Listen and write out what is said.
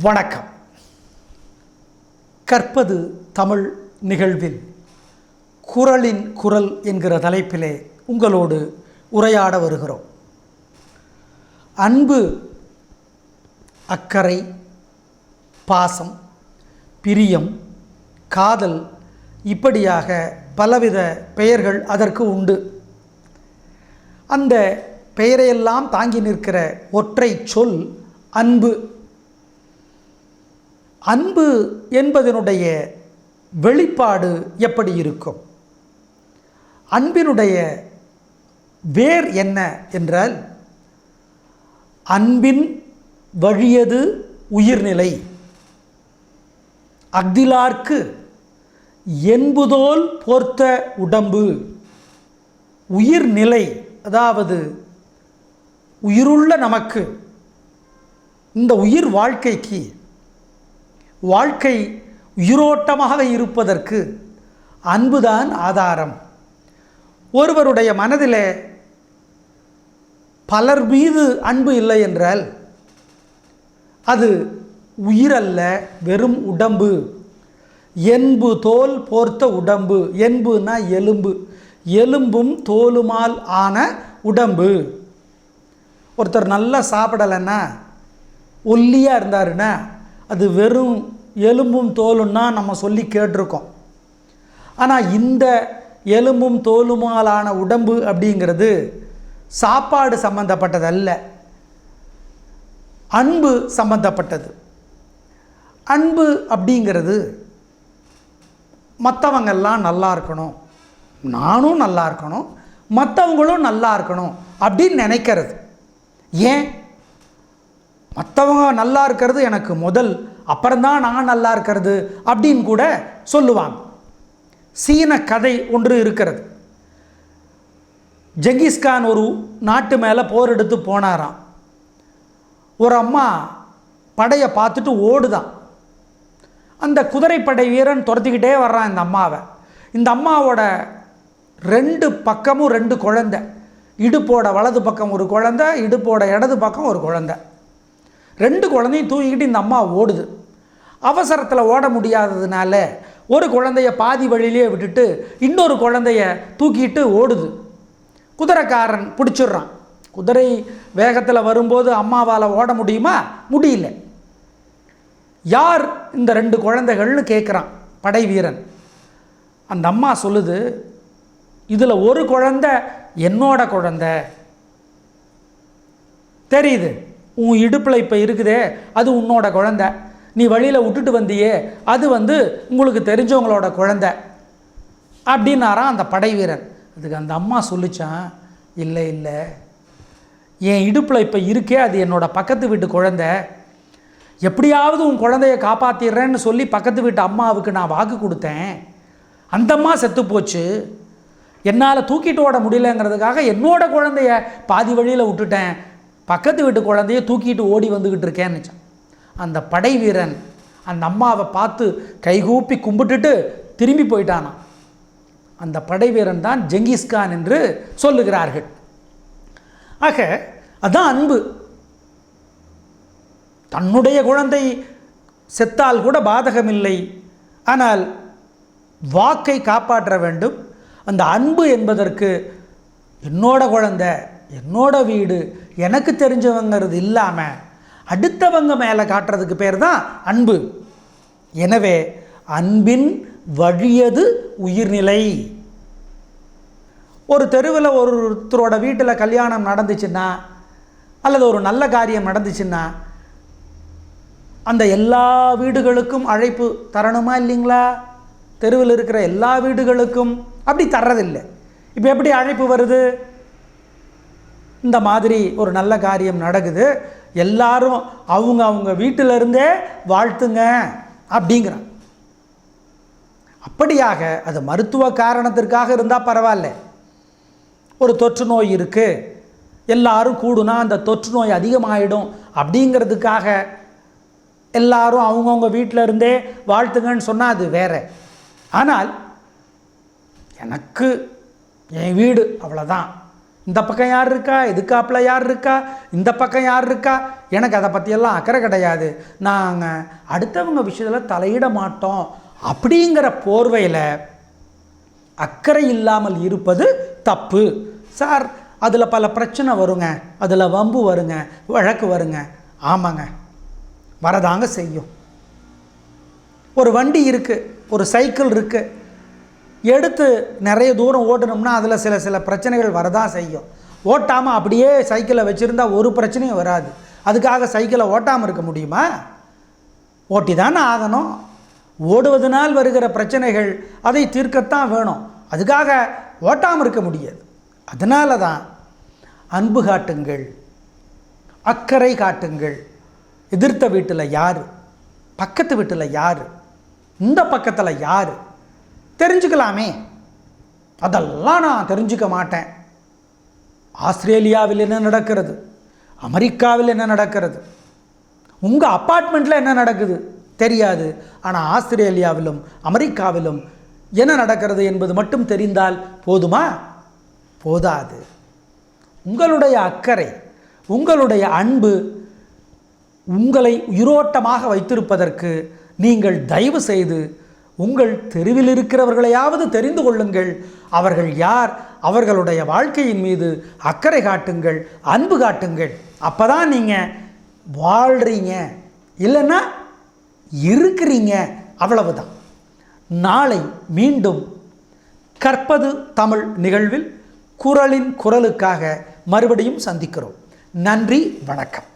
வணக்கம். கற்பது தமிழ் நிகழ்வில் குரலின் குரல் என்கிற தலைப்பிலே உங்களோடு உரையாட வருகிறோம். அன்பு, அக்கறை, பாசம், பிரியம், காதல், இப்படியாக பலவித பெயர்கள் அதற்கு உண்டு. அந்த பெயரையெல்லாம் தாங்கி நிற்கிற ஒற்றை சொல் அன்பு. அன்பு என்பதனுடைய வெளிப்பாடு எப்படி இருக்கும்? அன்பினுடைய வேர் என்ன என்றால், அன்பின் வழியது உயிர்நிலை, அஃதிலார்க்கு என்புதோல் போர்த்த உடம்பு. உயிர்நிலை, அதாவது உயிருள்ள நமக்கு, இந்த உயிர் வாழ்க்கைக்கு, வாழ்க்கை உயிரோட்டமாக இருப்பதற்கு அன்புதான் ஆதாரம். ஒருவருடைய மனதில் பலர் மீது அன்பு இல்லை என்றால் அது உயிரல்ல, வெறும் உடம்பு. என்பு தோல் போர்த்த உடம்பு. என்புனா எலும்பு, எலும்பும் தோலுமால் ஆன உடம்பு. ஒருத்தர் நல்லா சாப்பிடலைன்னா, ஒல்லியாக இருந்தாருன்னா, அது வெறும் எலும்பும் தோலுன்னா நம்ம சொல்லி கேட்டிருக்கோம். ஆனால் இந்த எலும்பும் தோலுமாலான உடம்பு அப்படிங்கிறது சாப்பாடு சம்பந்தப்பட்டது அல்ல, அன்பு சம்பந்தப்பட்டது. அன்பு அப்படிங்கிறது மற்றவங்கெல்லாம் நல்லா இருக்கணும், நானும் நல்லா இருக்கணும், மற்றவங்களும் நல்லா இருக்கணும் அப்படின்னு நினைக்கிறது. ஏன்? மற்றவங்க நல்லா இருக்கிறது எனக்கு முதல், அப்புறம்தான் நான் நல்லா இருக்கிறது அப்படின்னு கூட சொல்லுவாங்க. சீன கதை ஒன்று இருக்கிறது. ஜெங்கிஸ்கான் ஒரு நாட்டு மேலே போர் எடுத்து போனாராம். ஒரு அம்மா படையை பார்த்துட்டு ஓடுதான். அந்த குதிரைப்படை வீரன் துரத்திக்கிட்டே வர்றான் இந்த அம்மாவை. இந்த அம்மாவோட ரெண்டு பக்கமும் ரெண்டு குழந்தை, இடுப்போட வலது பக்கம் ஒரு குழந்தை, இடுப்போட இடது பக்கம் ஒரு குழந்தை. ரெண்டு குழந்தையும் தூக்கிக்கிட்டு இந்த அம்மா ஓடுது. அவசரத்தில் ஓட முடியாததுனால ஒரு குழந்தைய பாதி வழியிலே விட்டுட்டு இன்னொரு குழந்தைய தூக்கிட்டு ஓடுது. குதிரைக்காரன் பிடிச்சிடுறான். குதிரை வேகத்தில் வரும்போது அம்மாவால் ஓட முடியுமா? முடியல. யார் இந்த ரெண்டு குழந்தைகள்னு கேட்குறான் படை வீரன். அந்த அம்மா சொல்லுது, இதில் ஒரு குழந்தை என்னோட குழந்தை தெரியுது, உன் இடுப்பில் இப்போ இருக்குதே அது உன்னோட குழந்தை, நீ வழியில் விட்டுட்டு வந்தியே அது உங்களுக்கு தெரிஞ்சவங்களோட குழந்தை அப்படின்னாரான் அந்த படை வீரன். அதுக்கு அந்த அம்மா சொல்லிச்சான், இல்லை இல்லை, என் இடுப்பில் இப்போ இருக்கே அது என்னோட பக்கத்து வீட்டு குழந்தை, எப்படியாவது உன் குழந்தைய காப்பாற்றிடுறேன்னு சொல்லி பக்கத்து வீட்டு அம்மாவுக்கு நான் வாக்கு கொடுத்தேன். அந்த அம்மா செத்து போச்சு, என்னால் தூக்கிட்டு ஓட முடியலங்கிறதுக்காக என்னோட குழந்தைய பாதி வழியில் விட்டுட்டேன், பக்கத்து வீட்டு குழந்தைய தூக்கிட்டு ஓடி வந்துக்கிட்டு இருக்கேன்னுச்சான். அந்த படை வீரன் அந்த அம்மாவை பார்த்து கைகூப்பி கும்பிட்டுட்டு திரும்பி போயிட்டானான். அந்த படை வீரன் தான் ஜெங்கிஸ்கான் என்று சொல்லுகிறார்கள். ஆக அதான் அன்பு. தன்னுடைய குழந்தை செத்தால் கூட பாதகமில்லை, ஆனால் வாக்கை காப்பாற்ற வேண்டும். அந்த அன்பு என்பதற்கு என்னோட குழந்தை, என்னோட வீடு, எனக்கு தெரிஞ்சவங்கிறது இல்லாமல் அடுத்தவங்க மேலே காட்டுறதுக்கு பேர் தான் அன்பு. எனவே அன்பின் வழியது உயிர்நிலை. ஒரு தெருவில் ஒருத்தரோட வீட்டில் கல்யாணம் நடந்துச்சுன்னா அல்லது ஒரு நல்ல காரியம் நடந்துச்சுன்னா அந்த எல்லா வீடுகளுக்கும் அழைப்பு தரணுமா இல்லைங்களா? தெருவில் இருக்கிற எல்லா வீடுகளுக்கும் அப்படி தர்றதில்லை. இப்போ எப்படி அழைப்பு வருது? இந்த மாதிரி ஒரு நல்ல காரியம் நடக்குது, எல்லாரும் அவங்க வீட்டிலிருந்தே வாழ்த்துங்க அப்படிங்கிறான். அப்படியாக அது மருத்துவ காரணத்திற்காக இருந்தால் பரவாயில்ல. ஒரு தொற்று நோய் இருக்குது, எல்லாரும் கூடுனா அந்த தொற்று நோய் அதிகமாகிடும் அப்படிங்கிறதுக்காக எல்லாரும் அவங்கவுங்க வீட்டில் இருந்தே வாழ்த்துங்கன்னு சொன்னால் அது வேறு. ஆனால் எனக்கு என் வீடு அவ்வளோதான், இந்த பக்கம் யார் இருக்கா, இதுக்காப்பில் யார் இருக்கா, இந்த பக்கம் யார் இருக்கா, எனக்கு அதை பற்றியெல்லாம் அக்கறை கிடையாது, நாங்கள் அடுத்தவங்க விஷயத்தில் தலையிட மாட்டோம் அப்படிங்கிற போர்வையில் அக்கறை இல்லாமல் இருப்பது தப்பு. சார் அதில் பல பிரச்சனை வருங்க, அதில் வம்பு வருங்க, வழக்கு வருங்க. ஆமாங்க, வரதாங்க செய்யும். ஒரு வண்டி இருக்குது, ஒரு சைக்கிள் இருக்குது, எடுத்து நிறைய தூரம் ஓட்டணும்னா அதில் சில பிரச்சனைகள் வரதான் செய்யும். ஓட்டாமல் அப்படியே சைக்கிளை வச்சுருந்தா ஒரு பிரச்சனையும் வராது. அதுக்காக சைக்கிளை ஓட்டாமல் இருக்க முடியுமா? ஓட்டி தானே ஆகணும். ஓடுவதனால் வருகிற பிரச்சனைகள் அதை தீர்க்கத்தான் வேணும். அதுக்காக ஓட்டாமல் இருக்க முடியாது. அதனால தான் அன்பு காட்டுங்கள், அக்கறை காட்டுங்கள். எதிர்த்த வீட்டில் யார், பக்கத்து வீட்டில் யார், இந்த பக்கத்தில் யார் தெரிஞ்சுக்கலாமே. அதெல்லாம் நான் தெரிஞ்சுக்க மாட்டேன். ஆஸ்திரேலியாவில் என்ன நடக்கிறது, அமெரிக்காவில் என்ன நடக்கிறது, உங்கள் அப்பார்ட்மெண்ட்டில் என்ன நடக்குது தெரியாது. ஆனால் ஆஸ்திரேலியாவிலும் அமெரிக்காவிலும் என்ன நடக்கிறது என்பது மட்டும் தெரிந்தால் போதுமா? போதாது. உங்களுடைய அக்கறை, உங்களுடைய அன்பு உங்களை உயிரோட்டமாக வைத்திருப்பதற்கு நீங்கள் தயவு செய்து உங்கள் தெருவில் இருக்கிறவர்களையாவது தெரிந்து கொள்ளுங்கள். அவர்கள் யார், அவர்களுடைய வாழ்க்கையின் மீது அக்கறை காட்டுங்கள், அன்பு காட்டுங்கள். அப்போ தான் நீங்கள் வாழ்கிறீங்க, இல்லைன்னா இருக்கிறீங்க. அவ்வளவுதான். நாளை மீண்டும் கற்பது தமிழ் நிகழ்வில் குரலின் குரலுக்காக மறுபடியும் சந்திக்கிறோம். நன்றி, வணக்கம்.